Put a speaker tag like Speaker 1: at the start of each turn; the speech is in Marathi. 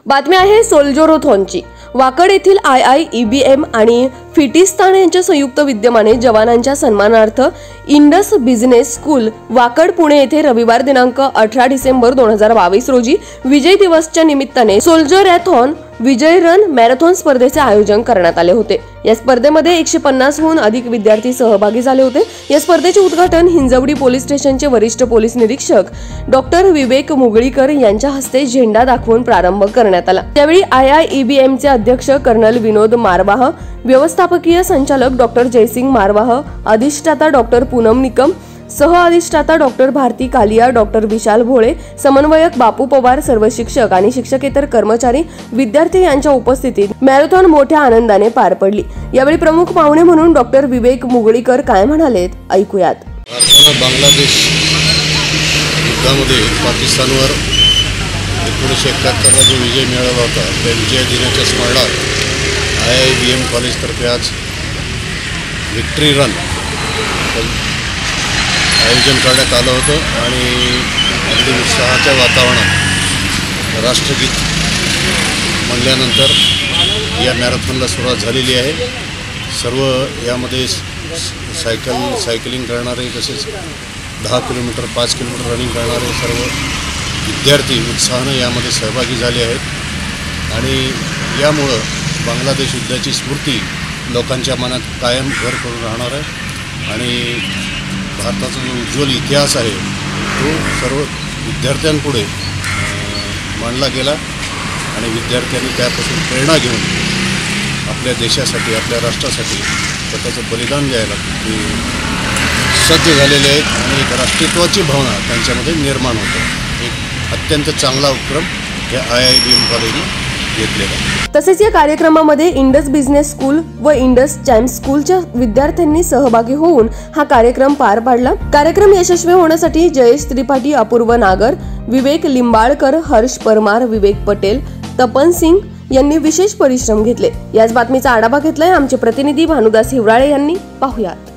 Speaker 1: बातमी आहे सोल्जरोथॉनची। वाकड येथील IIEBM आणि फिटिस्तान यांच्या संयुक्त विद्यमाने जवानांच्या सन्मानार्थ Indus business school Wakad Pune येथे रविवार दिनांक 18 डिसेंबर 2022 रोजी विजय दिवसच्या निमित्ताने सोल्जरथॉन विजय रन मॅरेथॉन स्पर्धेचे आयोजन करण्यात आले होते। या स्पर्धेमध्ये 150 हून अधिक विद्यार्थी सहभागी झाले होते। या स्पर्धेचे उद्घाटन हिंजवडी पोलीस स्टेशनचे वरिष्ठ पोलीस निरीक्षक डॉक्टर विवेक मुगळीकर यांच्या हस्ते झेंडा दाखवून प्रारंभ करण्यात आला। त्यावेळी IIEBM चे अध्यक्ष कर्नल विनोद मारवाह, व्यवस्थापकीय संचालक डॉक्टर जयसिंग मारवाह, अधिष्ठाता डॉक्टर पूनम निकम, सह अधिष्ठाता डॉक्टर भारती कालिया, डॉक्टर विशाल भोळे, समन्वयक बापू पवार, सर्व शिक्षक आणि शिक्षकेतर कर्मचारी, विद्यार्थी यांच्या उपस्थितीत मॅरेथॉन मोठ्या आनंदाने पार पडली। यावेळी प्रमुख पाहुणे म्हणून डॉक्टर विवेक मुगळीकर काय म्हणालेत ऐकूयात।
Speaker 2: बांगलादेश युद्धामध्ये पाकिस्तानवर 1971 ला जो विजय मिळवला होता त्या विजय दिनाच्या स्मरणार्थ IIBM कॉलेजतर्फे आज विक्ट्री रन आयोजन करण्यात आलं होतं आणि अगदी उत्साहाच्या वातावरणात राष्ट्रगीत म्हणल्यानंतर या मॅरेथॉनला सुरुवात झालेली आहे। सर्व यामध्ये सायकलिंग करणारे तसेच 10 किलोमीटर 5 किलोमीटर रनिंग करणारे सर्व विद्यार्थी उत्साहानं यामध्ये सहभागी झाले आहेत आणि यामुळं बांगलादेश युद्धाची स्मृती लोकांच्या मनात कायम घर करून राहणार आहे आणि भारताचा जो उज्ज्वल इतिहास आहे तो सर्व विद्यार्थ्यांपुढे मांडला गेला आणि विद्यार्थ्यांनी त्यापासून प्रेरणा घेऊन आपल्या देशासाठी आपल्या राष्ट्रासाठी स्वतःचं बलिदान द्यायला ते सज्ज झालेले आहेत आणि एक राष्ट्रीयत्वाची भावना त्यांच्यामध्ये निर्माण होते। एक अत्यंत चांगला उपक्रम या IIBM कॉलेजने घेतलेला।
Speaker 1: तसेच या कार्यक्रमामध्ये इंडस बिझनेस स्कूल व इंडस चॅम्प्स स्कूलच्या विद्यार्थ्यांनी सहभागी होऊन हा कार्यक्रम पार पाडला। कार्यक्रम यशस्वी होण्यासाठी जयेश त्रिपाठी, अपूर्व नागर, विवेक लिंबाळकर, हर्ष परमार, विवेक पटेल, तपन सिंग यांनी विशेष परिश्रम घेतले। याच बातमीचा आढावा घेतलाय आमचे प्रतिनिधी भानुदास हिवराळे यांनी। पाहुयात।